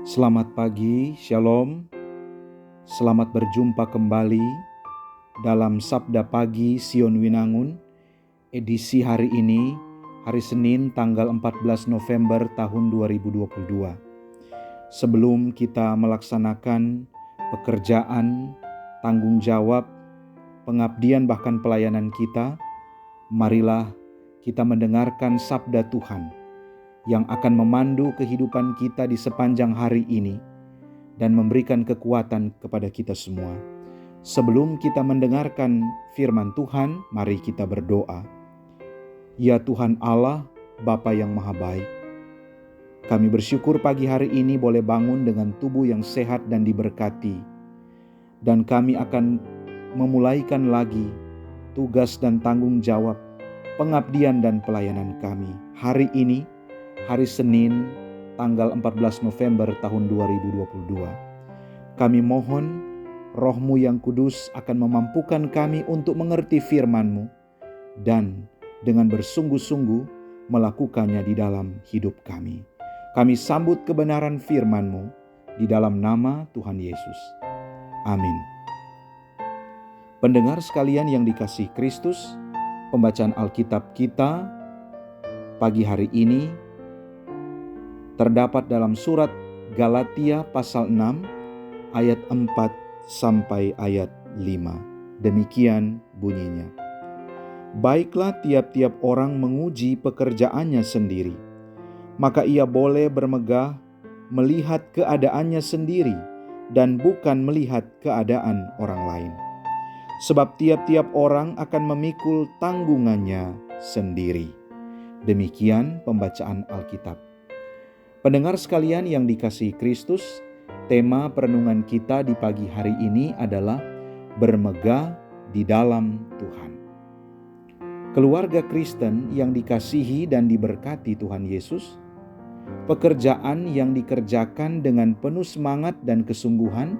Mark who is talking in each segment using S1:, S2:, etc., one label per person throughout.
S1: Selamat pagi, Shalom. Selamat berjumpa kembali dalam Sabda Pagi Sion Winangun, edisi hari ini, hari Senin tanggal 14 November tahun 2022. Sebelum kita melaksanakan pekerjaan, tanggung jawab, pengabdian bahkan pelayanan kita, marilah kita mendengarkan sabda Tuhan yang akan memandu kehidupan kita di sepanjang hari ini dan memberikan kekuatan kepada kita semua. Sebelum kita mendengarkan firman Tuhan, mari kita berdoa. Ya Tuhan Allah, Bapa yang Maha Baik, kami bersyukur pagi hari ini boleh bangun dengan tubuh yang sehat dan diberkati. Dan kami akan memulaikan lagi tugas dan tanggung jawab, pengabdian dan pelayanan kami. Hari ini, hari Senin, tanggal 14 November tahun 2022. Kami mohon Roh-Mu yang kudus akan memampukan kami untuk mengerti firman-Mu dan dengan bersungguh-sungguh melakukannya di dalam hidup kami. Kami sambut kebenaran firman-Mu di dalam nama Tuhan Yesus. Amin. Pendengar sekalian yang dikasihi Kristus, pembacaan Alkitab kita pagi hari ini terdapat dalam surat Galatia pasal 6 ayat 4 sampai ayat 5. Demikian bunyinya. Baiklah tiap-tiap orang menguji pekerjaannya sendiri, maka ia boleh bermegah melihat keadaannya sendiri dan bukan melihat keadaan orang lain. Sebab tiap-tiap orang akan memikul tanggungannya sendiri. Demikian pembacaan Alkitab. Pendengar sekalian yang dikasihi Kristus, tema perenungan kita di pagi hari ini adalah bermegah di dalam Tuhan. Keluarga Kristen yang dikasihi dan diberkati Tuhan Yesus, pekerjaan yang dikerjakan dengan penuh semangat dan kesungguhan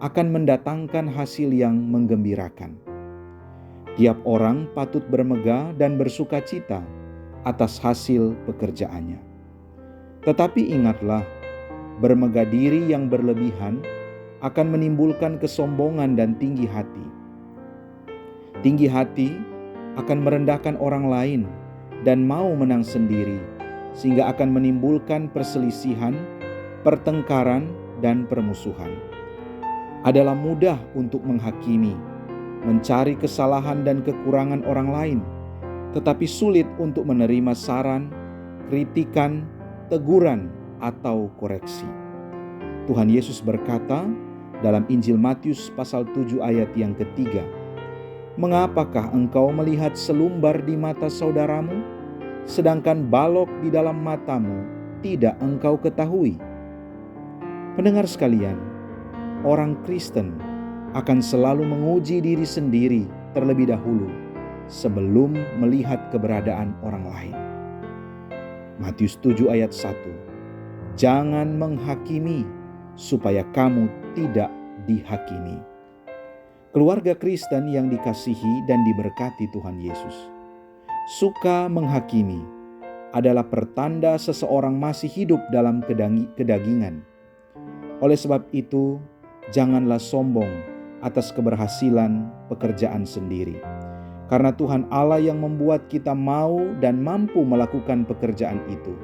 S1: akan mendatangkan hasil yang menggembirakan. Tiap orang patut bermegah dan bersukacita atas hasil pekerjaannya. Tetapi ingatlah, bermegah diri yang berlebihan akan menimbulkan kesombongan dan tinggi hati. Tinggi hati akan merendahkan orang lain dan mau menang sendiri, sehingga akan menimbulkan perselisihan, pertengkaran, dan permusuhan. Adalah mudah untuk menghakimi, mencari kesalahan dan kekurangan orang lain, tetapi sulit untuk menerima saran, kritikan, teguran, atau koreksi. Tuhan Yesus berkata dalam Injil Matius pasal 7 ayat yang ketiga, "Mengapakah engkau melihat selumbar di mata saudaramu, sedangkan balok di dalam matamu tidak engkau ketahui?" Pendengar sekalian, orang Kristen akan selalu menguji diri sendiri terlebih dahulu sebelum melihat keberadaan orang lain. Matius 7 ayat 1, "Jangan menghakimi supaya kamu tidak dihakimi." Keluarga Kristen yang dikasihi dan diberkati Tuhan Yesus, suka menghakimi adalah pertanda seseorang masih hidup dalam kedagingan. Oleh sebab itu, janganlah sombong atas keberhasilan pekerjaan sendiri. Karena Tuhan Allah yang membuat kita mau dan mampu melakukan pekerjaan itu.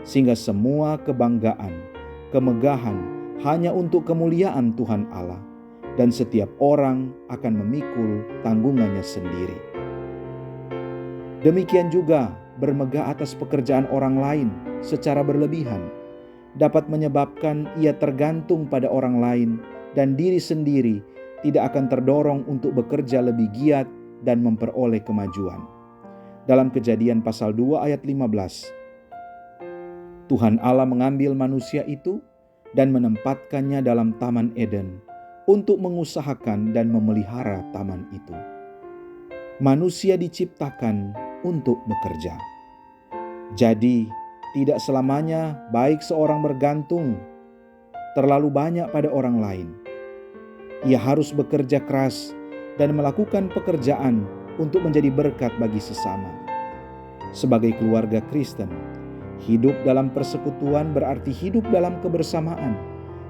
S1: Sehingga semua kebanggaan, kemegahan hanya untuk kemuliaan Tuhan Allah. Dan setiap orang akan memikul tanggungannya sendiri. Demikian juga bermegah atas pekerjaan orang lain secara berlebihan dapat menyebabkan ia tergantung pada orang lain dan diri sendiri tidak akan terdorong untuk bekerja lebih giat dan memperoleh kemajuan. Dalam Kejadian pasal 2 ayat 15, Tuhan Allah mengambil manusia itu dan menempatkannya dalam Taman Eden untuk mengusahakan dan memelihara taman itu. Manusia diciptakan untuk bekerja. Jadi, tidak selamanya baik seorang bergantung terlalu banyak pada orang lain. Ia harus bekerja keras dan melakukan pekerjaan untuk menjadi berkat bagi sesama. Sebagai keluarga Kristen, Hidup dalam persekutuan berarti hidup dalam kebersamaan,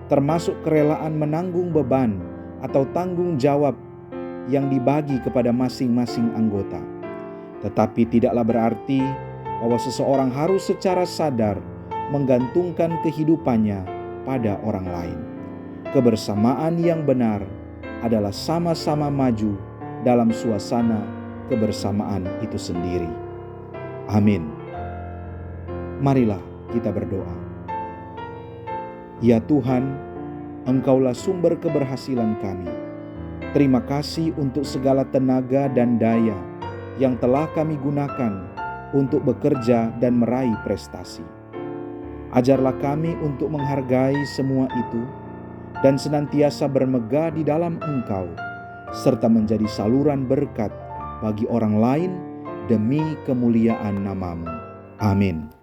S1: termasuk kerelaan menanggung beban atau tanggung jawab yang dibagi kepada masing-masing anggota. Tetapi tidaklah berarti bahwa seseorang harus secara sadar menggantungkan kehidupannya pada orang lain. Kebersamaan yang benar adalah sama-sama maju dalam suasana kebersamaan itu sendiri. Amin. Marilah kita berdoa. Ya Tuhan, Engkaulah sumber keberhasilan kami. Terima kasih untuk segala tenaga dan daya yang telah kami gunakan untuk bekerja dan meraih prestasi. Ajarlah kami untuk menghargai semua itu dan senantiasa bermegah di dalam Engkau, serta menjadi saluran berkat bagi orang lain demi kemuliaan nama-Mu. Amin.